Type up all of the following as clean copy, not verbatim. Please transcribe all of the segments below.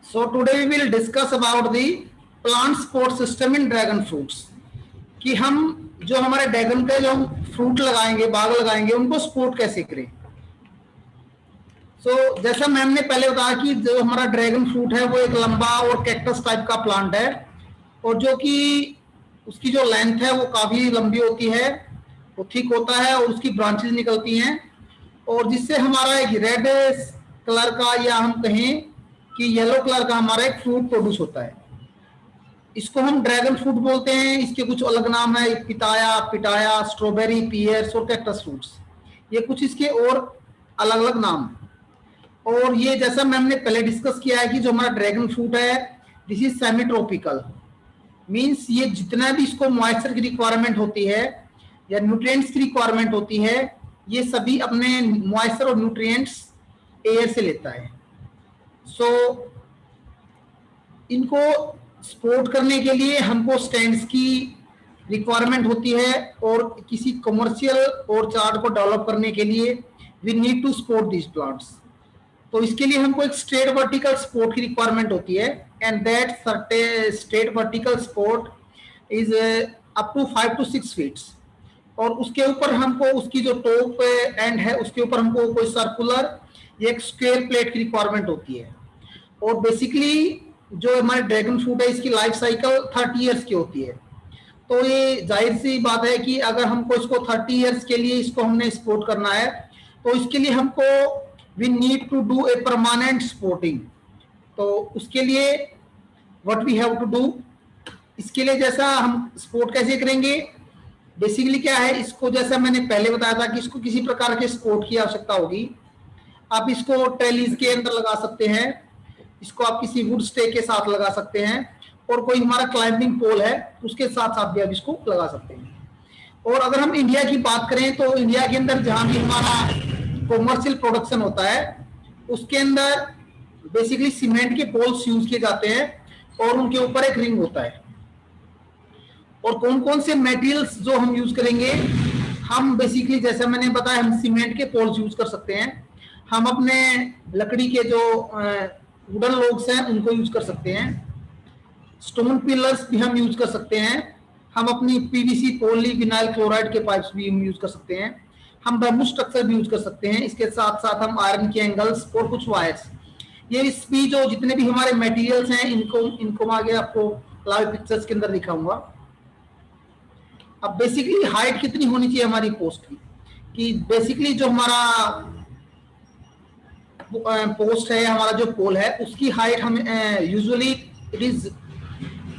So today we will discuss about the plant support system in dragon fruits. कि हम जो हमारे dragon के जो फ्रूट लगाएंगे, बाग लगाएंगे, उनको सपोर्ट कैसे करें. जैसा मैम ने पहले बताया कि जो हमारा ड्रैगन फ्रूट है वो एक लंबा और कैक्टस टाइप का प्लांट है और जो कि उसकी जो लेंथ है वो काफी लंबी होती है, वो थिक होता है और उसकी ब्रांचेस निकलती हैं और जिससे हमारा एक रेड कलर का या हम कहें कि येलो कलर का हमारा एक फ्रूट प्रोड्यूस होता है. इसको हम ड्रैगन फ्रूट बोलते हैं. इसके कुछ अलग नाम है, पिताया, पिटाया, स्ट्रॉबेरी, पियर्स और कैक्टस फ्रूट्स. ये कुछ इसके और अलग अलग नाम. और ये जैसा मैम ने पहले डिस्कस किया है कि जो हमारा ड्रैगन फ्रूट है this is semi tropical. Means ये जितना भी इसको मॉइस्चर की रिक्वायरमेंट होती है या न्यूट्रिएंट्स की रिक्वायरमेंट होती है, ये सभी अपने मॉइस्चर और न्यूट्रिएंट्स एयर से लेता है. इनको सपोर्ट करने के लिए हमको स्टैंड्स की रिक्वायरमेंट होती है और किसी कमर्शियल और चार्ट को डेवलप करने के लिए we need to support this plants. तो इसके लिए हमको एक स्ट्रेट वर्टिकल सपोर्ट की रिक्वायरमेंट होती है and that straight vertical support is up to 5 to 6 feet. और उसके ऊपर हमको उसकी जो टॉप एंड है उसके ऊपर हमको कोई सर्कुलर या एक स्क्वायर प्लेट की रिक्वायरमेंट होती है. और बेसिकली जो हमारे ड्रैगन फ्रूट है इसकी लाइफ साइकिल 30 इयर्स की होती है. तो ये जाहिर सी बात है कि अगर हमको इसको 30 इयर्स के लिए इसको हमने सपोर्ट करना है तो इसके लिए हमको we need to do a permanent supporting. तो उसके लिए what we have to do, इसके लिए जैसा हम सपोर्ट कैसे करेंगे, बेसिकली क्या है, इसको जैसा मैंने पहले बताया था कि इसको किसी प्रकार के सपोर्ट की आवश्यकता होगी. आप इसको ट्रेलिस के अंदर लगा सकते हैं, इसको आप किसी वुड स्टे के साथ लगा सकते हैं और कोई हमारा क्लाइंबिंग पोल है उसके साथ साथ भी आप इसको लगा सकते हैं. और अगर हम इंडिया की बात करें तो इंडिया के अंदर जहां भी हमारा कॉमर्शियल प्रोडक्शन होता है उसके अंदर बेसिकली सीमेंट के पोल्स यूज किए जाते हैं और उनके ऊपर एक रिंग होता है. और कौन कौन से मटेरियल्स जो हम यूज करेंगे, हम बेसिकली जैसे मैंने बताया हम सीमेंट के पोल्स यूज कर सकते हैं, हम अपने लकड़ी के जो वुडन लॉग्स हैं उनको यूज कर सकते हैं, स्टोन पिलर्स भी हम यूज कर सकते हैं, हम अपनी पीवीसी पॉली विनाइल क्लोराइड के पाइप्स भी हम यूज कर सकते हैं, हम बैम्बू स्ट्रक्चर भी यूज कर सकते हैं. इसके साथ साथ हम आयरन के एंगल्स और कुछ वायर्स, ये इस भी जो जितने भी हमारे मटेरियल्स हैं इनको मैं आगे आपको लाइव पिक्चर्स के अंदर दिखाऊंगा. अब बेसिकली हाइट कितनी होनी चाहिए हमारी पोस्ट की, कि बेसिकली जो हमारा पोस्ट है, हमारा जो पोल है उसकी हाइट हम usually it is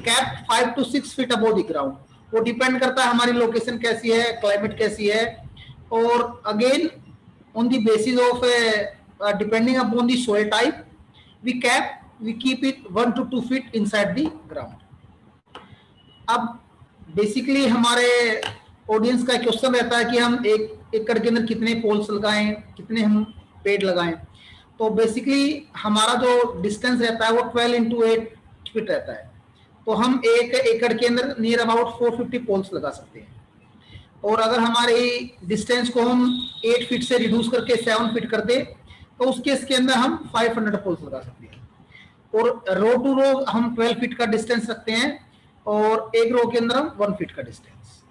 capped 5 to 6 feet above the ground. वो डिपेंड करता है हमारी लोकेशन कैसी है, क्लाइमेट कैसी है और again on the basis of depending upon the soil type we keep it 1 to 2 feet inside the ground. अब बेसिकली हमारे ऑडियंस का क्वेश्चन रहता है कि हम 1 एकड़ के अंदर कितने पोल्स लगाएं, कितने हम पेड़ लगाएं. तो बेसिकली हमारा जो डिस्टेंस रहता है वो 12 into 8 फीट रहता है. तो हम 1 एकड़ के अंदर नियर अबाउट 450 पोल्स लगा सकते हैं. और अगर हमारे डिस्टेंस को हम 8 फीट से रिड्यूस करके 7 फीट कर दे तो उस केस के अंदर हम 500 पोल्स लगा सकते हैं. और रो टू रो हम 12 फीट का डिस्टेंस रखते हैं और एक रो के अंदर हम 1 फीट का distance.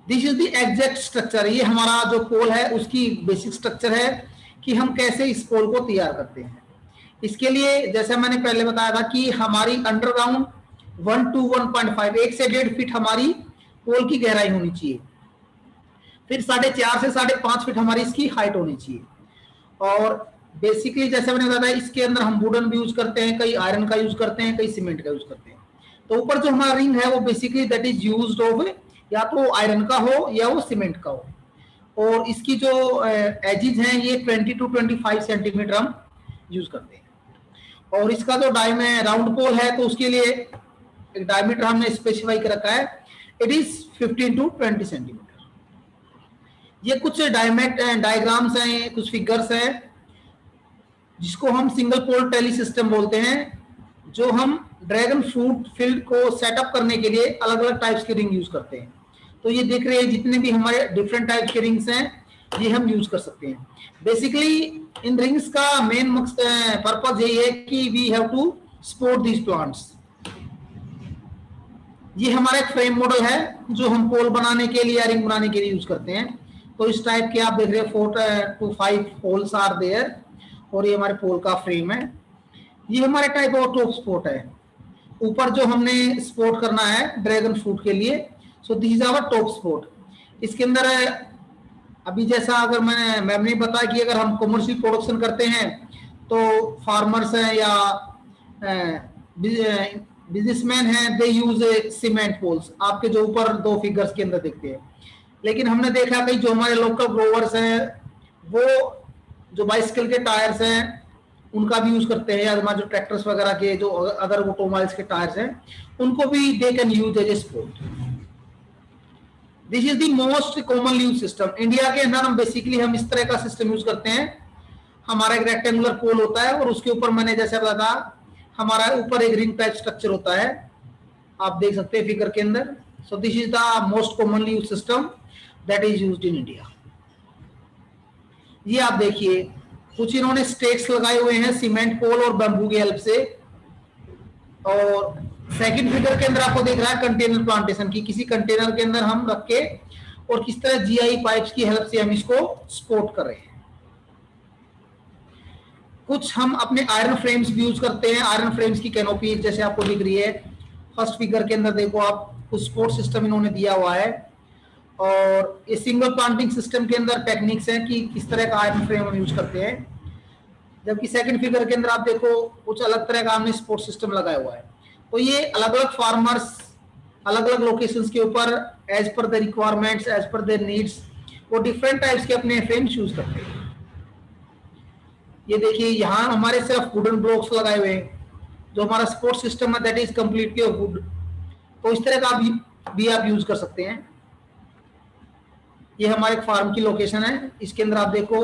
This is the exact structure. ये हमारा जो पोल है उसकी बेसिक स्ट्रक्चर है कि हम कैसे इस पोल को तैयार करते हैं. इसके लिए जैसा मैंने पहले बताया था कि हमारी अंडरग्राउंड 1 to 1.5 1 से 1.5 फीट हमारी पोल की गहराई होनी चाहिए. फिर 4.5 से 5.5 फीट हमारी इसकी हाइट होनी चाहिए. और बेसिकली जैसे मैंने बताया इसके अंदर हम वुडन भी यूज करते हैं, कई आयरन का यूज करते हैं, कई सीमेंट का यूज करते हैं. तो ऊपर जो हमारा रिंग है वो basically that is used of या तो आयरन का हो या वो सीमेंट का हो. और इसकी जो एजिज हैं ये 20 to 25 सेंटीमीटर हम यूज करते हैं. और इसका जो राउंड पोल है तो उसके लिए एक डायमीटर हमने स्पेसिफाई कर रखा है, इट इज 15 to 20 सेंटीमीटर. ये कुछ डायग्राम्स हैं, कुछ फिगर्स हैं जिसको हम सिंगल पोल टेली सिस्टम बोलते हैं, जो हम ड्रैगन फ्रूट फील्ड को सेटअप करने के लिए अलग अलग टाइप्स के रिंग यूज करते हैं. तो ये देख रहे हैं जितने भी हमारे डिफरेंट टाइप्स के रिंग्स हैं ये हम यूज कर सकते हैं। बेसिकली इन रिंग्स का मेन पर्पज यही है कि we have to support these plants. ये हमारा एक फ्रेम मॉडल है जो हम पोल बनाने के लिए या रिंग बनाने के लिए यूज करते हैं। तो इस टाइप के आप देख रहे हैं 4 to 5 होल्स आर देयर, और ये हमारे पोल का फ्रेम है। ये हमारे टाइप ऑफ टॉप स्पोर्ट है। ऊपर जो हमने स्पोर्ट करना है ड्रैगन फ्रूट के लिए, so this is our top support. इसके अंदर अभी जैसा अगर मैम ने बताया कि अगर हम कमर्शियल प्रोडक्शन करते हैं तो फार्मर्स हैं या बिजनेसमैन हैं, दे यूज सीमेंट पोल्स, आपके जो ऊपर 2 फिगर्स के अंदर दिखते हैं। लेकिन हमने देखा कि जो हमारे लोकल ग्रोवर्स हैं वो जो बाइसिकल के टायर्स हैं उनका भी यूज करते हैं, या हमारे जो ट्रैक्टर्स वगैरह के जो अदर ऑटोमोबाइल्स के टायर्स हैं उनको भी they can use as a support. This is the most commonly use system. India के अंदर हम बेसिकली हम इस तरह का सिस्टम यूज करते हैं। हमारा एक रेक्टेंगुलर पोल होता है और उसके ऊपर मैंने जैसे बताया हमारा ऊपर एक रिंग टाइप स्ट्रक्चर होता है, आप देख सकते हैं फिगर के अंदर। सो this is the most commonly use system that is used in India. ये आप देखिए कुछ इन्होंने स्टेक्स लगाए हुए हैं सीमेंट पोल और बैम्बू की हेल्प से। और सेकंड फिगर के अंदर आपको देख रहा है कंटेनर प्लांटेशन की, किसी कंटेनर के अंदर हम रख के और किस तरह जीआई पाइप्स की हेल्प से हम इसको सपोर्ट कर रहे हैं। कुछ हम अपने आयरन फ्रेम्स भी यूज करते हैं। आयरन फ्रेम्स की कैनोपी जैसे आपको दिख रही है फर्स्ट फिगर के अंदर, देखो आप कुछ सपोर्ट सिस्टम इन्होंने दिया हुआ है। और ये सिंगल प्लांटिंग सिस्टम के अंदर टेक्निक्स हैं कि किस तरह का आयरन फ्रेम हम यूज करते हैं। जबकि सेकंड फिगर के अंदर आप देखो कुछ अलग तरह का हमने सपोर्ट सिस्टम लगाया हुआ है। तो ये अलग अलग फार्मर्स अलग अलग लोकेशंस के ऊपर as per the requirements as per their needs वो डिफरेंट टाइप्स के अपने फ्रेम्स यूज करते हैं। ये देखिए यहाँ हमारे सिर्फ वुडन ब्लॉक्स लगाए हुए हैं, जो हमारा सपोर्ट सिस्टम है that is completely off would. तो इस तरह का भी आप यूज कर सकते हैं। ये हमारे फार्म की लोकेशन है, इसके अंदर आप देखो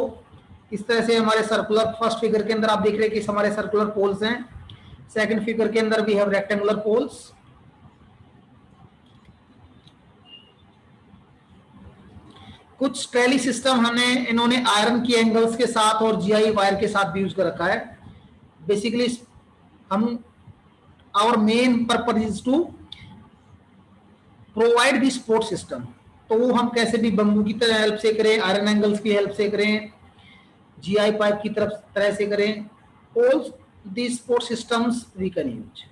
इस तरह से हमारे सर्कुलर, फर्स्ट फिगर के अंदर आप देख रहे हैं कि हमारे सर्कुलर पोल्स हैं। सेकंड फिगर के अंदर भी हैव रेक्टेंगुलर पोल्स। कुछ ट्रेली सिस्टम हमने इन्होंने आयरन की एंगल्स के साथ और जीआई वायर के साथ भी यूज कर रखा है। बेसिकली हम our main purpose is to provide the support system. तो वो हम कैसे भी बम्बू की तरह हेल्प से करें, आयरन एंगल्स की हेल्प से करें, जीआई पाइप की तरह से करें, all the support systems we can use.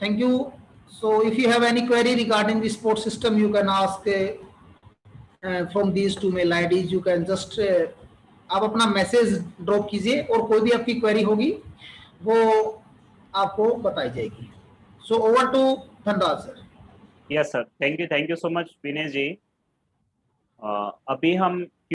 Thank you. So if you have any query regarding the support system, you can ask from these 2 mail IDs. You can just आप अपना message drop कीजिए और कोई भी आपकी query होगी वो आपको बताई जाएगी। So over to Dhanraj sir. Yes sir, thank you so much Vinesh ji. अभी हम